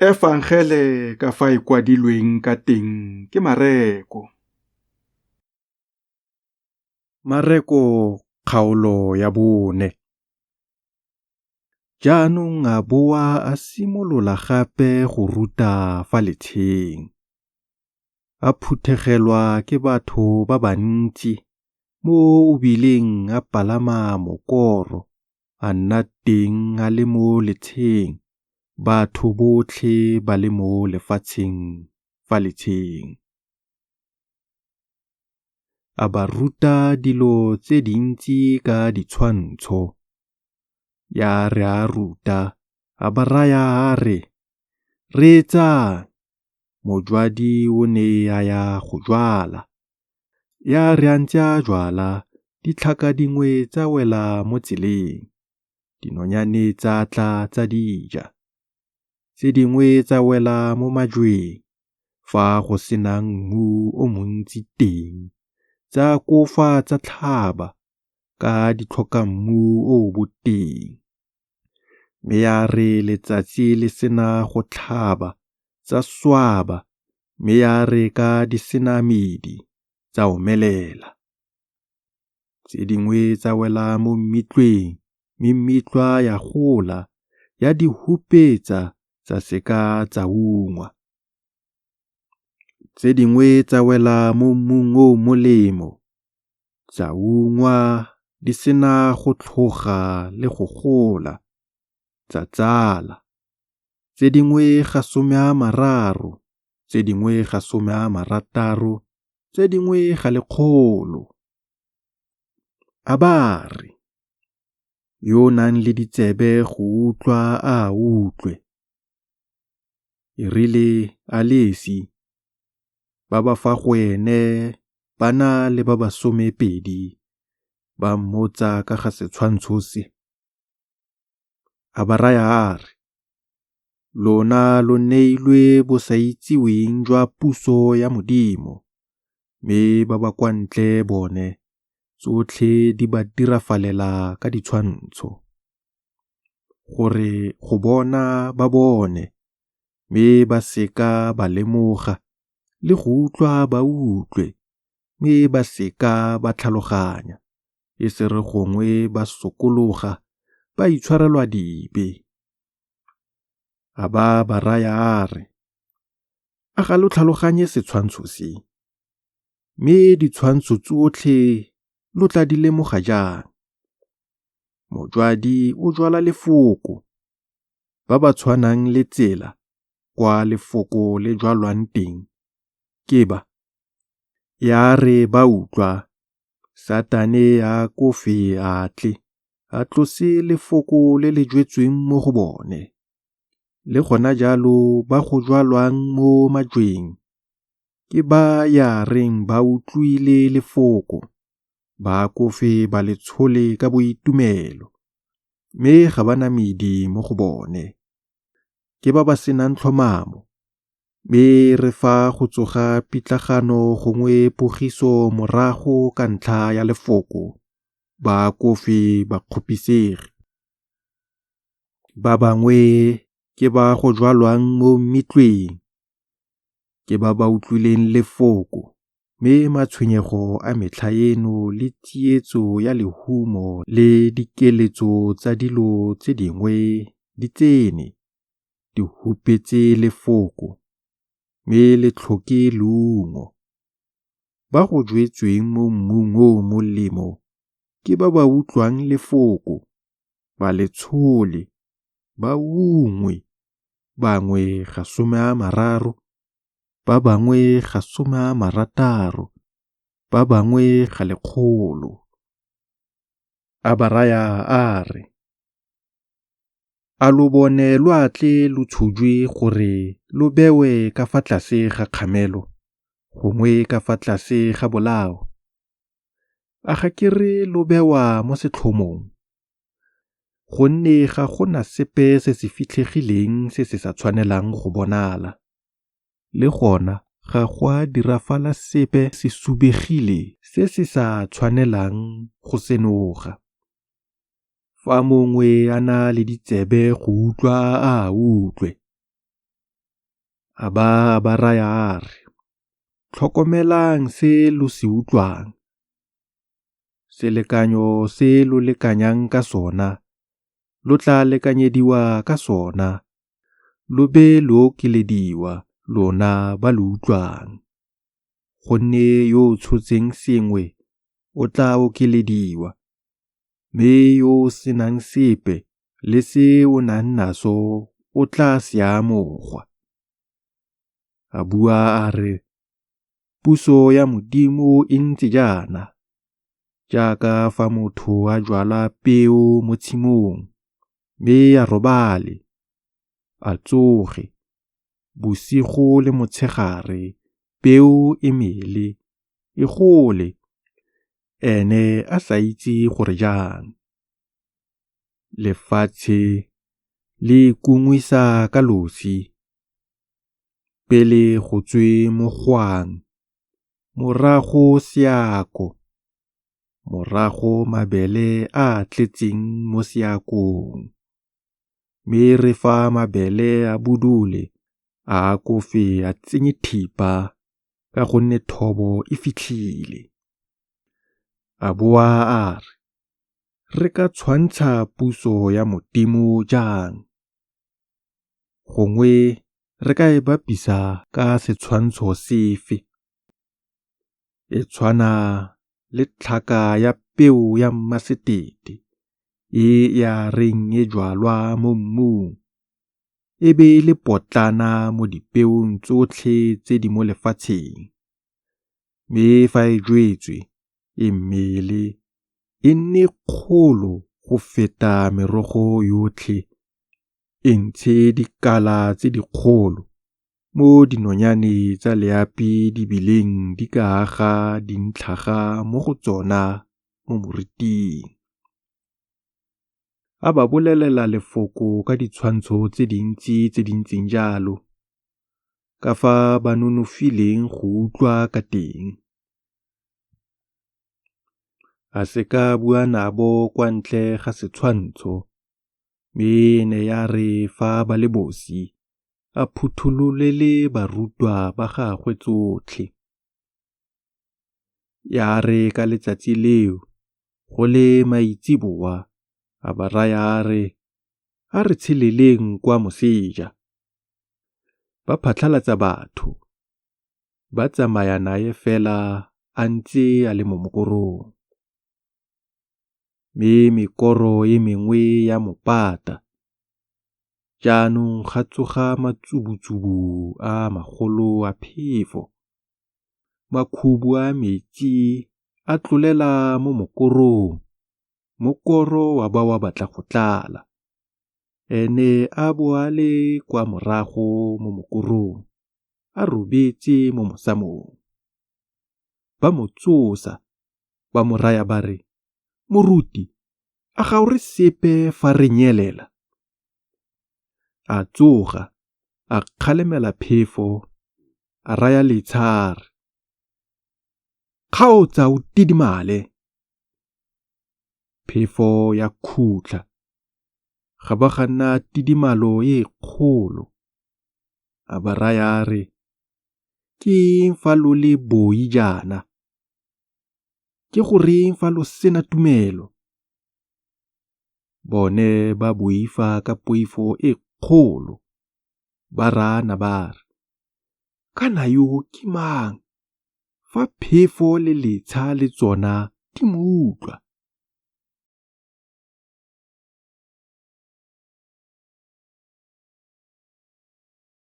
Efangele ka fa e kwadilweng ka teng ke Mareko. Mareko kgaolo ya 4. Jaanong a boa a simolola gape go ruta fa letsheng. A phuthegelwa ke batho ba bantsi mo o bileng a palama mokoro a nna teng a le mo letsheng batho botlhe ba le mo lefatsheng fa letsheng. A ba ruta dilo tse dintsi ka ditshwantsho. Ya re a ruta, a ba raya a re, "Reetsang, mojwadi o ne a ya go jwala." Ya re a ntse a jwala, ditlhaka dingwe tsa wela mo tseleng, dinonyane tsa tla tsa dija. Tse dingwe tsa wela mo majweng, fa go senang mmu o montsi teng, tsa kofa tsa tlhaba, ka di tlhoka mmu o boteng. Mme ya re letsatsi le sena go tlhaba, tsa swaba, mme ya re ka di sena medi, tsa omelela. Tse dingwe tsa wela mo mmitlweng, mmitlwa ya gola, ya di hupetsa, tsa seka tsa ungwa. Tse dingwe tsa wela mo mmung o molemo, tsa ungwa di sena go tlhoga le go gola, tsa tsala. Tse dingwe 30, tse dingwe 60, tse dingwe 100. A ba re, yo o nang le ditsebe go utlwa a utlwe. E rile a le esi, ba ba fa go ene bana le ba ba 12 ba mmotsa ka ga setshwantsho se. A ba raya a re, lona lo neilwe bo sa itseweng jwa puso ya Modimo, mme ba ba kwa ntle bone tsotlhe di ba dirafalela ka ditshwantsho, gore go bona ba bone, mme ba seka ba lemoga, le go utlwa ba utlwe, mme ba seka ba tlhaloganya, e se re gongwe ba sokologa ba itshwarelwa dibe. A ba raya a re, a ga lo tlhaloganye setshwantsho se, mme ditshwantsho tsotlhe lo tla di lemoga jang. Mojwadi o jwala lefoko, ba ba tshwanang le tsela kwa lefoko le jwalwang teng, ke ba. Ya re ba utlwa, Satane a kofe a tle, a tlose lefoko le le jwetsweng mo go bone. Le gona jalo ba go jwalwang mo majweng, ke ba ya reng ba utlwile lefoko, ba kofe ba le tshole ka boitumelo, mme ga ba na medi mo go bone. Ke ba ba senang tlhomamo, mme re fa go tsoga pitlagano gongwe pogiso morago ka ntlha ya lefoko, ba kofe ba kgopisege. Ba bangwe ke ba go jwalwang mo mmitlweng, ke ba ba utlwileng lefoko, mme matshwenyego a metlha eno le tsietso ya lehumo le dikeletso tsa dilo tse dingwe di tsene, di hupetse lefoko, mme le tlhoke leungo. Ba go jwetsweng mo mmung o molemo, ke ba ba utlwang lefoko, ba le tshole, ba ungwe, bangwe 30, ba bangwe 60, ba bangwe 100. A ba raya a re, a lo bone lo atle lo tshujwe gore lo bewe ka fa tlase ga kgamelo, gongwe ka fa tlase ga bolao. A ga ke re lo bewa mo setlhomong, gonne ga gona sepe se se fitlhegileng se se sa tshwanelang go bonala, le gona ga go a dirafala sepe se subegile se se sa tshwanelang go senoga. Fa mongwe a na le ditsebe go utlwa a utlwe. a ba raya a re, tlhokomelang se lo se utlwang. Selekanyo se lo lekanyang ka sona, lo tla lekanyediwa ka sona, lo be lo okelediwa lona ba lo utlwang. Gonne yo o tshotseng sengwe o tla okelediwa, mme yo o senang sepe le se o nang naso o tla se amogwa. A bua a re, puso ya Modimo e ntse jaana, jaaka fa motho a jwala peo mo tshimong, mme a robale, a tsoge, bosigo le motshegare, peo e mele, e gole, ene a sa itse gore jang. Lefatshe le kungwisa ka losi, pele go tswe mogwang, morago seako, morago mabele a tletseng mo seakong. Mme re fa mabele a budule, a kofe a tsenye thipa, ka gonne thobo e fitlhile. A boa a re, re ka tshwantsha puso ya Modimo jang? Gongwe re ka e bapisa ka setshwantsho sefe? E tshwana le tlhaka ya peo ya mmasetete, ya reng e jwalwa mo mmung, e be le potlana mo dipeong tsotlhe tse di mo lefatsheng. Mme fa e jwetswe, e mmele, e nne kgolo go feta merogo yotlhe, e ntshe dikala tse dikgolo, mo dinonyane tsa leapi di bileng di ka aga dintlhaga mo go tsona mo moriting. A ba bolelela lefoko ka ditshwantsho tse dintsi tse di ntseng jalo, ka fa ba nonofileng go utlwa ka teng. A se ka bua nabo kwa ntle ga setshwantsho, mme ne ya re fa ba le bosi, a phuthulolele barutwa ba gagwe tsotlhe. Ya re ka letsatsi leo, go le maitsiboa, a ba raya a re, a re tsheleleng kwa moseja. Ba phatlhalatsa batho, ba tsamaya nae fela a ntse a le mo mokorong. Mme mekoro e mengwe ya mopata, jaanong ga tsoga matsubutsubu a magolo a phefo. Makhubu a metsi a tlolela mo mokorong, mokoro wa ba wa batla go tlala. Ene a boale kwa morago mo mokorong, a robetse mo mosamong. Ba mo tsosa, ba mo raya ba re, Moruti, a ga o re sepe fa re nyelela. A tsoga, a kgalemela phefo, a raya leitshare, kgaotsa o tidimale. Phefo ya khutla, ga ba ganna tidimalo e kgolo. A ba raya a re, ke fa lo le boi jaana? Ke goreng fa lo sena tumelo? Bone ba boifa ka poifo e kgolo, ba rana ba re, kana yo ke mang, fa phefo le letsha le tsona di mo utlwa?